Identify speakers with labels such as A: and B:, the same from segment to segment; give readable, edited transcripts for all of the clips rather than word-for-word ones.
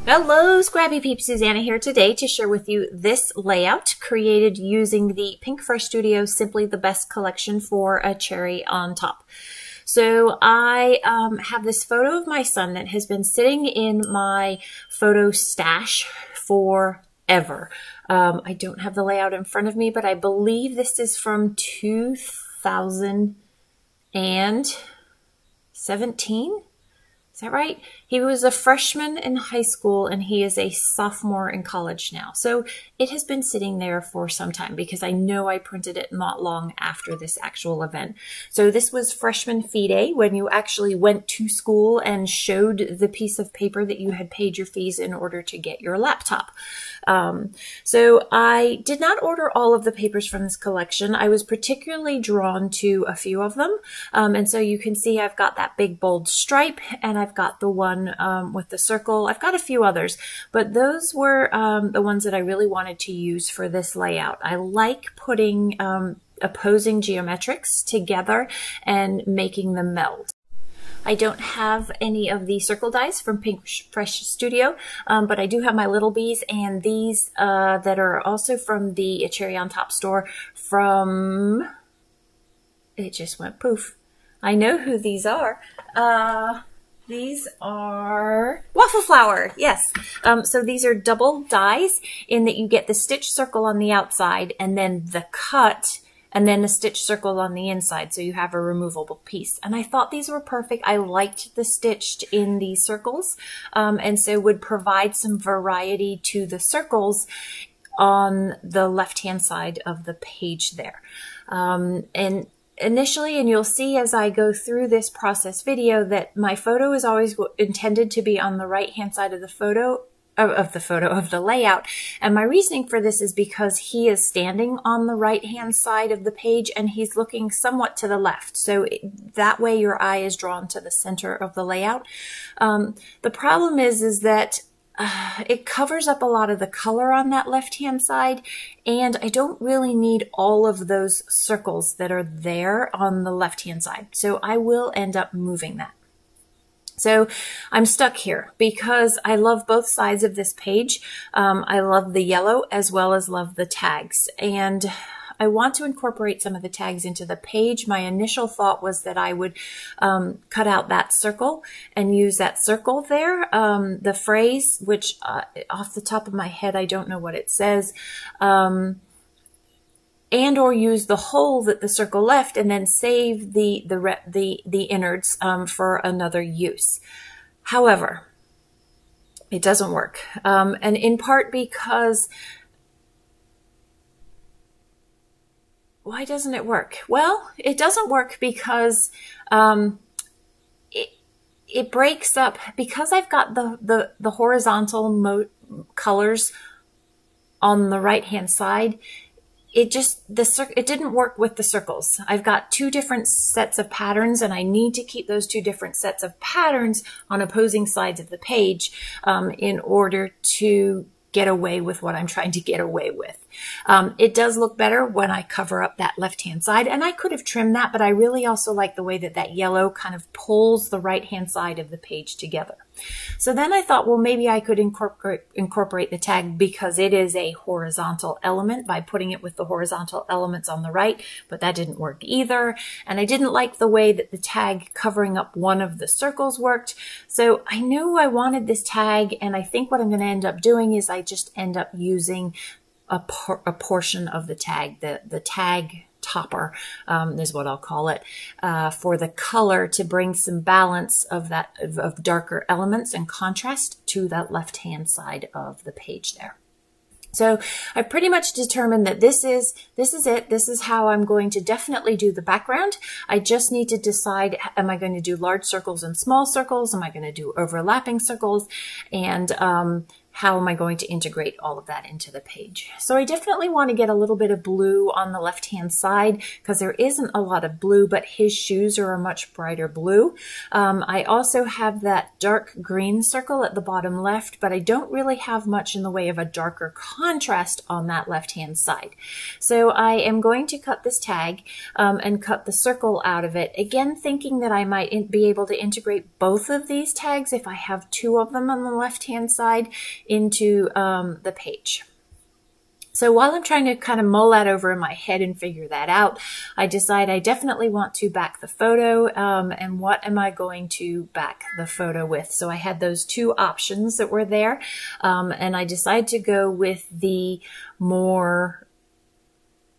A: Hello, Scrappy Peeps. Suzanna here today to share with you this layout created using the PinkFresh Studio Simply the Best collection for a cherry on top. So I have this photo of my son that has been sitting in my photo stash forever. I don't have the layout in front of me, but I believe this is from 2017. Is that right? He was a freshman in high school and he is a sophomore in college now. So it has been sitting there for some time because I know I printed it not long after this actual event. So this was freshman fee day when you actually went to school and showed the piece of paper that you had paid your fees in order to get your laptop. So I did not order all of the papers from this collection. I was particularly drawn to a few of them. And so you can see I've got that big bold stripe and I've got the one with the circle. I've got a few others, but those were the ones that I really wanted to use for this layout. I like putting opposing geometrics together and making them meld. I don't have any of the circle dies from PinkFresh Studio, but I do have my Little Bees and these that are also from the Cherry on Top store from, it just went poof. I know who these are. These are Waffle Flower, yes. So these are double dies in that you get the stitch circle on the outside and then the cut and then a stitch circle on the inside, so you have a removable piece. And I thought these were perfect. I liked the stitched in these circles, and so would provide some variety to the circles on the left-hand side of the page there. And initially, and you'll see as I go through this process video, that my photo is always intended to be on the right-hand side of the photo, of the layout. And my reasoning for this is because he is standing on the right-hand side of the page and he's looking somewhat to the left. So that way your eye is drawn to the center of the layout. The problem is that it covers up a lot of the color on that left-hand side, and I don't really need all of those circles that are there on the left-hand side. So I will end up moving that. So I'm stuck here because I love both sides of this page. I love the yellow as well as love the tags, and I want to incorporate some of the tags into the page. My initial thought was that I would cut out that circle and use that circle there. The phrase, which off the top of my head, I don't know what it says, and or use the hole that the circle left and then save the innards for another use. However, it doesn't work, and in part because why doesn't it work? Well, it doesn't work because it breaks up, because I've got the horizontal colors on the right hand side. It didn't work with the circles. I've got two different sets of patterns and I need to keep those two different sets of patterns on opposing sides of the page in order to get away with what I'm trying to get away with. It does look better when I cover up that left-hand side, and I could have trimmed that, but I really also like the way that that yellow kind of pulls the right-hand side of the page together. So then I thought, well, maybe I could incorporate the tag because it is a horizontal element by putting it with the horizontal elements on the right, but that didn't work either. And I didn't like the way that the tag covering up one of the circles worked. So I knew I wanted this tag, and I think what I'm going to end up doing is I just end up using a portion of the tag, the tag topper is what I'll call it, for the color to bring some balance of darker elements and contrast to that left-hand side of the page there. So I pretty much determined that this is it. This is how I'm going to definitely do the background. I just need to decide, am I going to do large circles and small circles? Am I going to do overlapping circles? And how am I going to integrate all of that into the page? So I definitely want to get a little bit of blue on the left-hand side because there isn't a lot of blue, but his shoes are a much brighter blue. I also have that dark green circle at the bottom left, but I don't really have much in the way of a darker contrast on that left-hand side. So I am going to cut this tag and cut the circle out of it. Again, thinking that I might be able to integrate both of these tags if I have two of them on the left-hand side into the page. So while I'm trying to kind of mull that over in my head and figure that out, I decide I definitely want to back the photo, and what am I going to back the photo with? So I had those two options that were there, and I decided to go with the more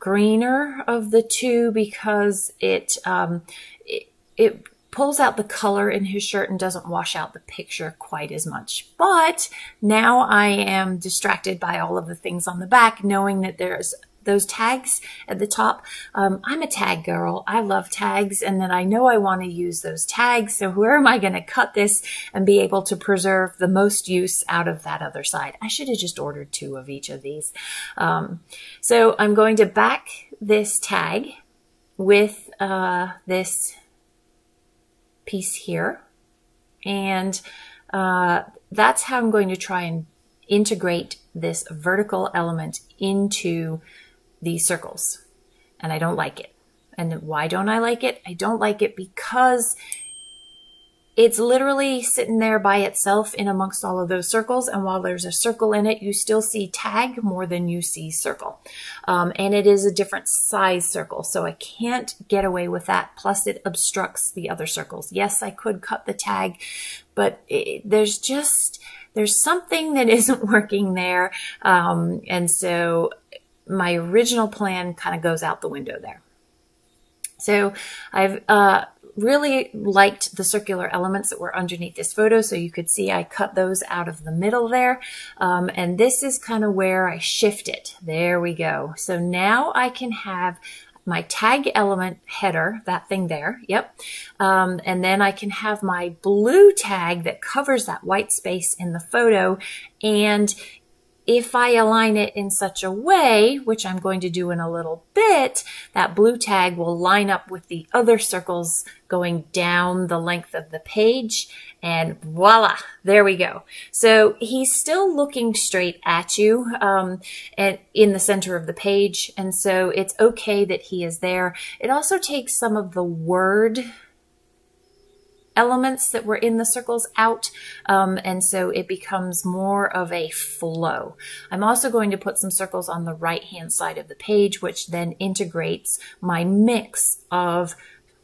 A: greener of the two because it pulls out the color in his shirt and doesn't wash out the picture quite as much. But now I am distracted by all of the things on the back, knowing that there's those tags at the top. I'm a tag girl. I love tags, and then I know I want to use those tags. So where am I going to cut this and be able to preserve the most use out of that other side? I should have just ordered two of each of these. So I'm going to back this tag with this piece here, and that's how I'm going to try and integrate this vertical element into these circles. And I don't like it. And why don't I like it? I don't like it because it's literally sitting there by itself in amongst all of those circles. And while there's a circle in it, you still see tag more than you see circle. And it is a different size circle. So I can't get away with that. Plus it obstructs the other circles. Yes, I could cut the tag, but there's something that isn't working there. And so my original plan kind of goes out the window there. So I've really liked the circular elements that were underneath this photo. So you could see I cut those out of the middle there. And this is kind of where I shift it. There we go. So now I can have my tag element header, that thing there. Yep. And then I can have my blue tag that covers that white space in the photo. And if I align it in such a way, which I'm going to do in a little bit, that blue tag will line up with the other circles going down the length of the page, and voila, there we go. So he's still looking straight at you and in the center of the page, and so it's okay that he is there. It also takes some of the word elements that were in the circles out, and so it becomes more of a flow. I'm also going to put some circles on the right-hand side of the page, which then integrates my mix of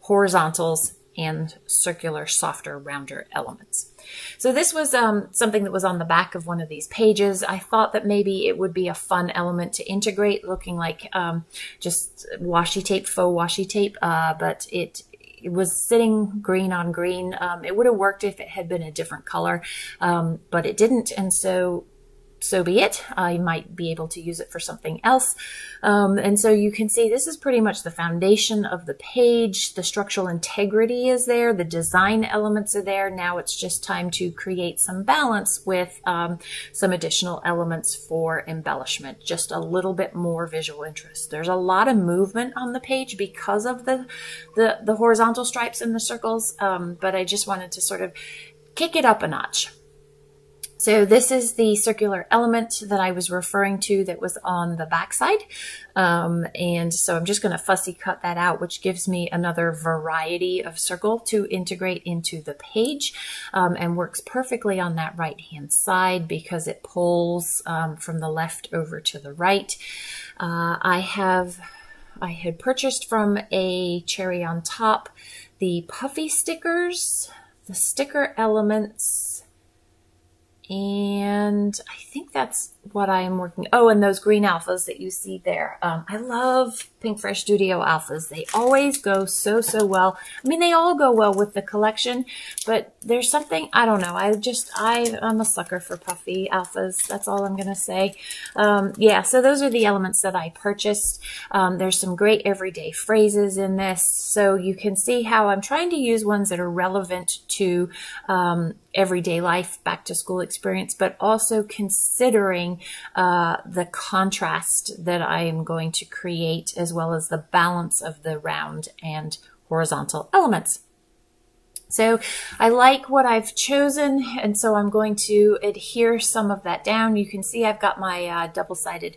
A: horizontals and circular, softer, rounder elements. So this was something that was on the back of one of these pages. I thought that maybe it would be a fun element to integrate, looking like just washi tape, faux washi tape, but it was sitting green on green. It would have worked if it had been a different color, but it didn't, and so be it. I might be able to use it for something else. And so you can see this is pretty much the foundation of the page. The structural integrity is there. The design elements are there. Now it's just time to create some balance with some additional elements for embellishment, just a little bit more visual interest. There's a lot of movement on the page because of the horizontal stripes and the circles, but I just wanted to sort of kick it up a notch. So this is the circular element that I was referring to that was on the back side. And so I'm just going to fussy cut that out, which gives me another variety of circle to integrate into the page, and works perfectly on that right-hand side because it pulls from the left over to the right. I had purchased from a Cherry on Top the puffy stickers, the sticker elements, and I think that's what I am working. Oh, and those green alphas that you see there. I love PinkFresh Studio alphas. They always go so, so well. I mean, they all go well with the collection, but there's something, I don't know. I'm a sucker for puffy alphas. That's all I'm going to say. Yeah, so those are the elements that I purchased. There's some great everyday phrases in this. So you can see how I'm trying to use ones that are relevant to everyday life, back to school experience, but also considering the contrast that I am going to create, as well as the balance of the round and horizontal elements. So I like what I've chosen, and so I'm going to adhere some of that down. You can see I've got my double-sided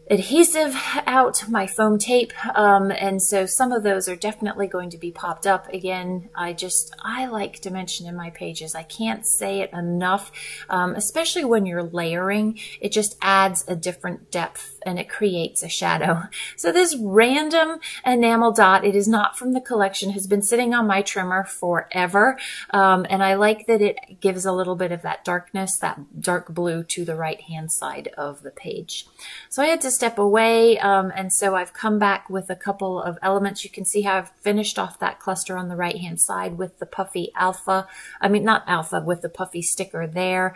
A: adhesive out, my foam tape, and so some of those are definitely going to be popped up. Again, I like dimension in my pages. I can't say it enough, especially when you're layering. It just adds a different depth and it creates a shadow. So this random enamel dot, it is not from the collection, has been sitting on my trimmer forever, and I like that it gives a little bit of that darkness, that dark blue to the right-hand side of the page. So I had to step away, and so I've come back with a couple of elements. You can see how I've finished off that cluster on the right hand side with the puffy alpha, not alpha, with the puffy sticker there.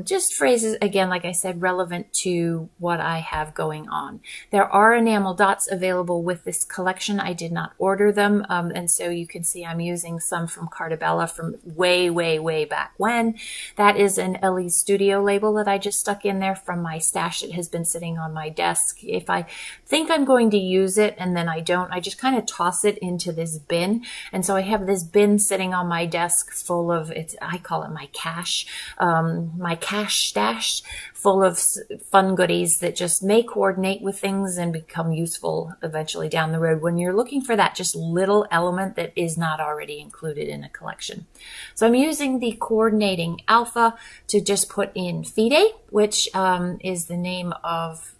A: Just phrases, again, like I said, relevant to what I have going on. There are enamel dots available with this collection. I did not order them, and so you can see I'm using some from Cartabella from way, way, way back when. That is an Ellie's Studio label that I just stuck in there from my stash that has been sitting on my desk. If I think I'm going to use it and then I don't, I just kind of toss it into this bin. And so I have this bin sitting on my desk full of, I call it my cache stash, full of fun goodies that just may coordinate with things and become useful eventually down the road when you're looking for that just little element that is not already included in a collection. So I'm using the coordinating alpha to just put in Fide, which is the name of,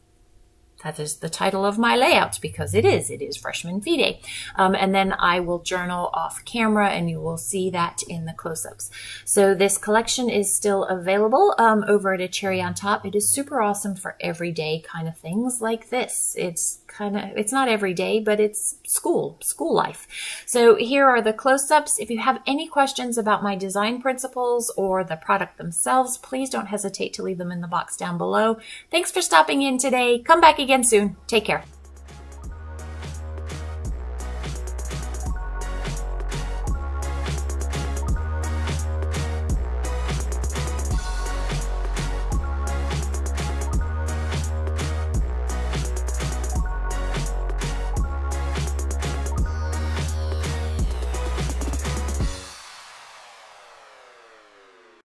A: that is the title of my layout, because it is Freshman Fide. And then I will journal off camera and you will see that in the close-ups. So this collection is still available over at A Cherry on Top. It is super awesome for everyday kind of things like this. It's not every day, but it's school life. So here are the close-ups. If you have any questions about my design principles or the product themselves, please don't hesitate to leave them in the box down below. Thanks for stopping in today. Come back again soon. Take care.